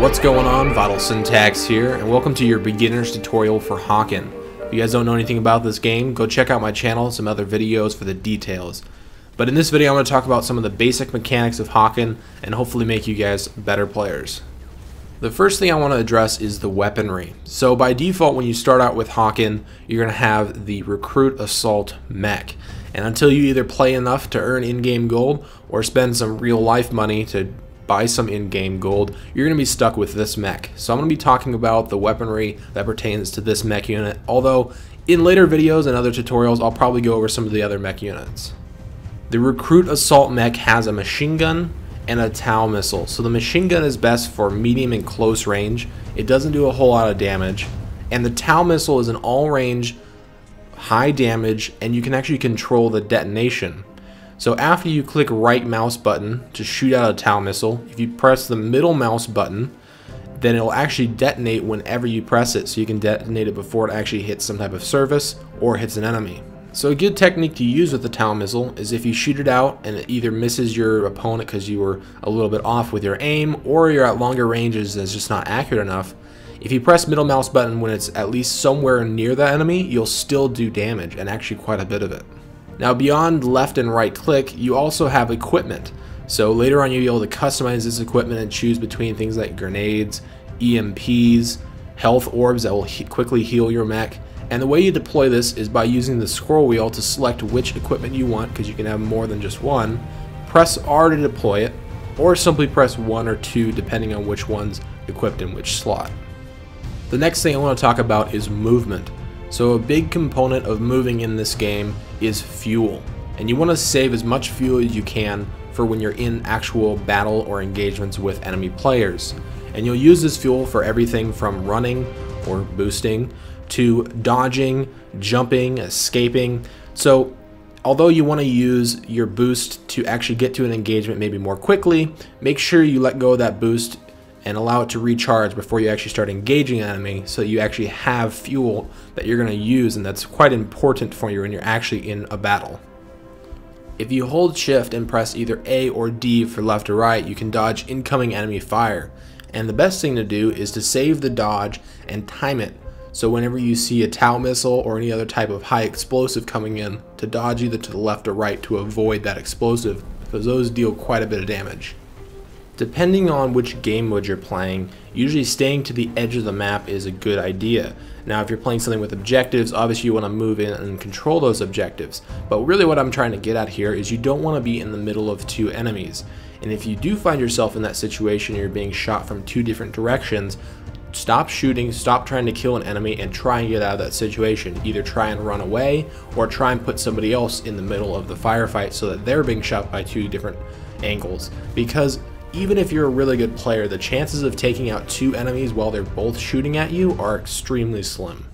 What's going on? VitalSyntax here, and welcome to your beginner's tutorial for Hawken. If you guys don't know anything about this game, go check out my channel and some other videos for the details. But in this video I'm going to talk about some of the basic mechanics of Hawken and hopefully make you guys better players. The first thing I want to address is the weaponry. So by default when you start out with Hawken, you're going to have the Recruit Assault mech. And until you either play enough to earn in-game gold or spend some real life money to buy some in-game gold, you're going to be stuck with this mech. So I'm going to be talking about the weaponry that pertains to this mech unit, although in later videos and other tutorials I'll probably go over some of the other mech units. The Recruit Assault mech has a machine gun and a Tau missile. So the machine gun is best for medium and close range. It doesn't do a whole lot of damage. And the Tau missile is an all-range, high damage, and you can actually control the detonation. So after you click right mouse button to shoot out a Tau missile, if you press the middle mouse button, then it'll actually detonate whenever you press it. So you can detonate it before it actually hits some type of surface or hits an enemy. So a good technique to use with the Tau missile is if you shoot it out and it either misses your opponent because you were a little bit off with your aim, or you're at longer ranges and it's just not accurate enough. If you press middle mouse button when it's at least somewhere near the enemy, you'll still do damage, and actually quite a bit of it. Now beyond left and right click, you also have equipment. So later on you'll be able to customize this equipment and choose between things like grenades, EMPs, health orbs that will quickly heal your mech. And the way you deploy this is by using the scroll wheel to select which equipment you want, because you can have more than just one. Press R to deploy it, or simply press 1 or 2 depending on which one's equipped in which slot. The next thing I want to talk about is movement. So a big component of moving in this game is fuel, and you want to save as much fuel as you can for when you're in actual battle or engagements with enemy players. And you'll use this fuel for everything from running or boosting to dodging, jumping, escaping. So although you want to use your boost to actually get to an engagement maybe more quickly, make sure you let go of that boost and allow it to recharge before you actually start engaging an enemy, so you actually have fuel that you're going to use, and that's quite important for you when you're actually in a battle. If you hold shift and press either A or D for left or right, you can dodge incoming enemy fire. And the best thing to do is to save the dodge and time it. So whenever you see a Tau missile or any other type of high explosive coming in, to dodge either to the left or right to avoid that explosive, because those deal quite a bit of damage. Depending on which game mode you're playing, usually staying to the edge of the map is a good idea. Now if you're playing something with objectives, obviously you want to move in and control those objectives. But really what I'm trying to get at here is you don't want to be in the middle of two enemies. And if you do find yourself in that situation, you're being shot from two different directions, stop shooting, stop trying to kill an enemy, and try and get out of that situation. Either try and run away, or try and put somebody else in the middle of the firefight so that they're being shot by two different angles. Because even if you're a really good player, the chances of taking out two enemies while they're both shooting at you are extremely slim.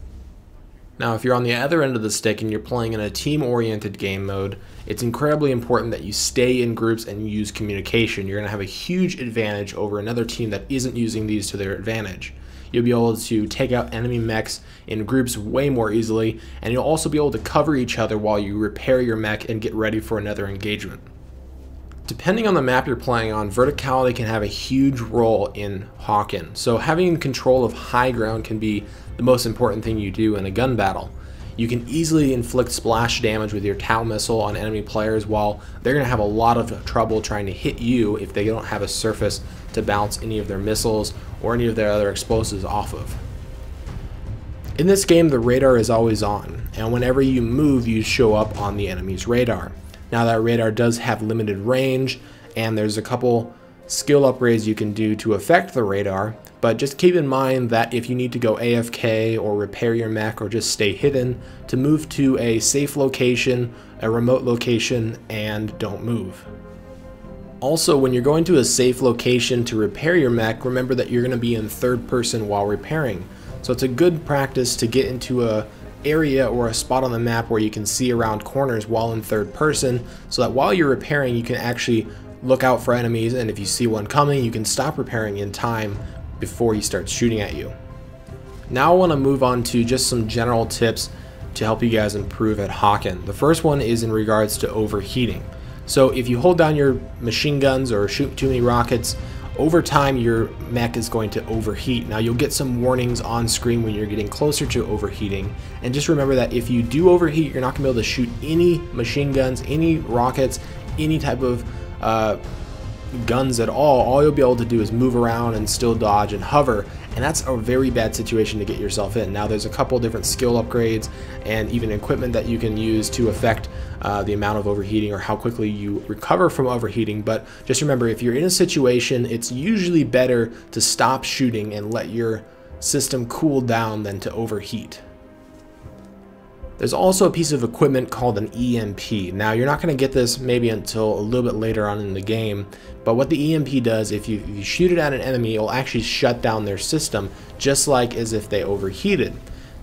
Now if you're on the other end of the stick and you're playing in a team-oriented game mode, it's incredibly important that you stay in groups and use communication. You're going to have a huge advantage over another team that isn't using these to their advantage. You'll be able to take out enemy mechs in groups way more easily, and you'll also be able to cover each other while you repair your mech and get ready for another engagement. Depending on the map you're playing on, verticality can have a huge role in Hawken. So having control of high ground can be the most important thing you do in a gun battle. You can easily inflict splash damage with your Tau missile on enemy players, while they're going to have a lot of trouble trying to hit you if they don't have a surface to bounce any of their missiles or any of their other explosives off of. In this game, the radar is always on, and whenever you move, you show up on the enemy's radar. Now that radar does have limited range, and there's a couple skill upgrades you can do to affect the radar, but just keep in mind that if you need to go AFK or repair your mech or just stay hidden, to move to a safe location, a remote location, and don't move. Also, when you're going to a safe location to repair your mech, remember that you're going to be in third person while repairing. So it's a good practice to get into a area or a spot on the map where you can see around corners while in third person, so that while you're repairing you can actually look out for enemies, and if you see one coming you can stop repairing in time before he starts shooting at you. Now I want to move on to just some general tips to help you guys improve at Hawken. The first one is in regards to overheating. So if you hold down your machine guns or shoot too many rockets, over time your mech is going to overheat. Now you'll get some warnings on screen when you're getting closer to overheating, and just remember that if you do overheat, you're not going to be able to shoot any machine guns, any rockets, any type of guns at all you'll be able to do is move around and still dodge and hover, and that's a very bad situation to get yourself in. Now there's a couple different skill upgrades and even equipment that you can use to affect the amount of overheating or how quickly you recover from overheating, but just remember, if you're in a situation, it's usually better to stop shooting and let your system cool down than to overheat. There's also a piece of equipment called an EMP. Now you're not going to get this maybe until a little bit later on in the game, but what the EMP does, if you shoot it at an enemy, it'll actually shut down their system just like as if they overheated.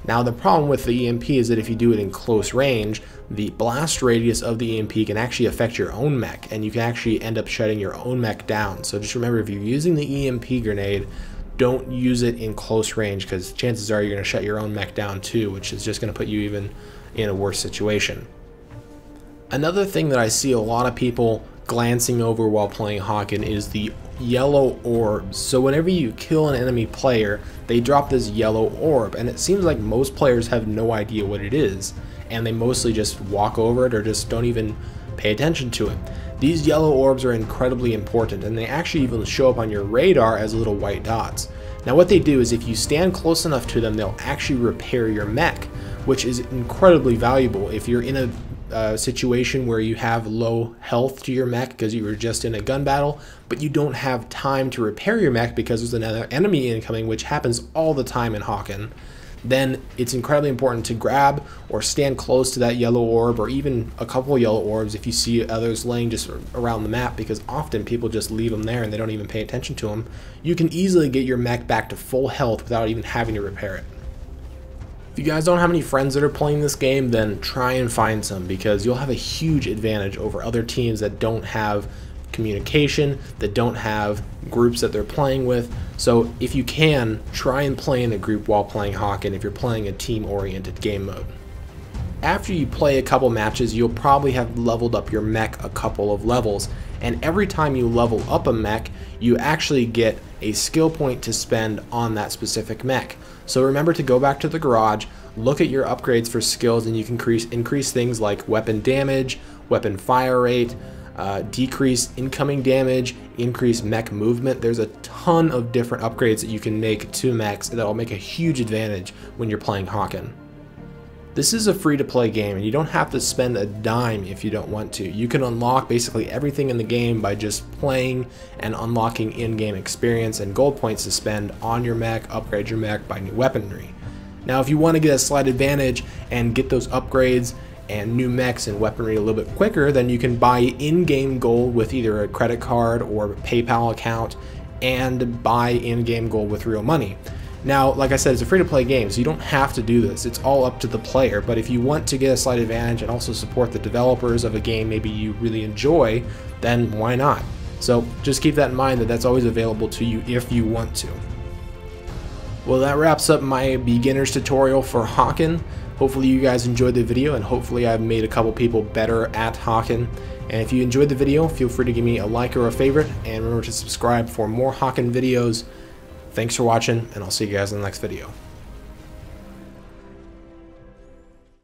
Now the problem with the EMP is that if you do it in close range, the blast radius of the EMP can actually affect your own mech, and you can actually end up shutting your own mech down. So just remember, if you're using the EMP grenade, don't use it in close range, because chances are you're going to shut your own mech down too, which is just going to put you even in a worse situation. Another thing that I see a lot of people glancing over while playing Hawken is the yellow orbs. So whenever you kill an enemy player, they drop this yellow orb, and it seems like most players have no idea what it is, and they mostly just walk over it or just don't even pay attention to it. These yellow orbs are incredibly important, and they actually even show up on your radar as little white dots. Now what they do is if you stand close enough to them, they'll actually repair your mech, which is incredibly valuable if you're in a situation where you have low health to your mech because you were just in a gun battle, but you don't have time to repair your mech because there's another enemy incoming, which happens all the time in Hawken. Then it's incredibly important to grab or stand close to that yellow orb, or even a couple yellow orbs if you see others laying just around the map, because often people just leave them there and they don't even pay attention to them. You can easily get your mech back to full health without even having to repair it. If you guys don't have any friends that are playing this game, then try and find some, because you'll have a huge advantage over other teams that don't have communication, that don't have groups that they're playing with. So if you can, try and play in a group while playing Hawken if you're playing a team-oriented game mode. After you play a couple matches, you'll probably have leveled up your mech a couple of levels, and every time you level up a mech, you actually get a skill point to spend on that specific mech. So remember to go back to the garage, look at your upgrades for skills, and you can increase things like weapon damage, weapon fire rate, decrease incoming damage, increase mech movement. There's a ton of different upgrades that you can make to mechs that will make a huge advantage when you're playing Hawken. This is a free-to-play game, and you don't have to spend a dime if you don't want to. You can unlock basically everything in the game by just playing and unlocking in-game experience and gold points to spend on your mech, upgrade your mech, buy new weaponry. Now if you want to get a slight advantage and get those upgrades and new mechs and weaponry a little bit quicker, then you can buy in-game gold with either a credit card or a PayPal account and buy in-game gold with real money. Now, like I said, it's a free-to-play game, so you don't have to do this. It's all up to the player, but if you want to get a slight advantage and also support the developers of a game maybe you really enjoy, then why not? So just keep that in mind, that that's always available to you if you want to. Well, that wraps up my beginner's tutorial for Hawken. Hopefully you guys enjoyed the video, and hopefully I've made a couple people better at Hawken. And if you enjoyed the video, feel free to give me a like or a favorite, and remember to subscribe for more Hawken videos. Thanks for watching, and I'll see you guys in the next video.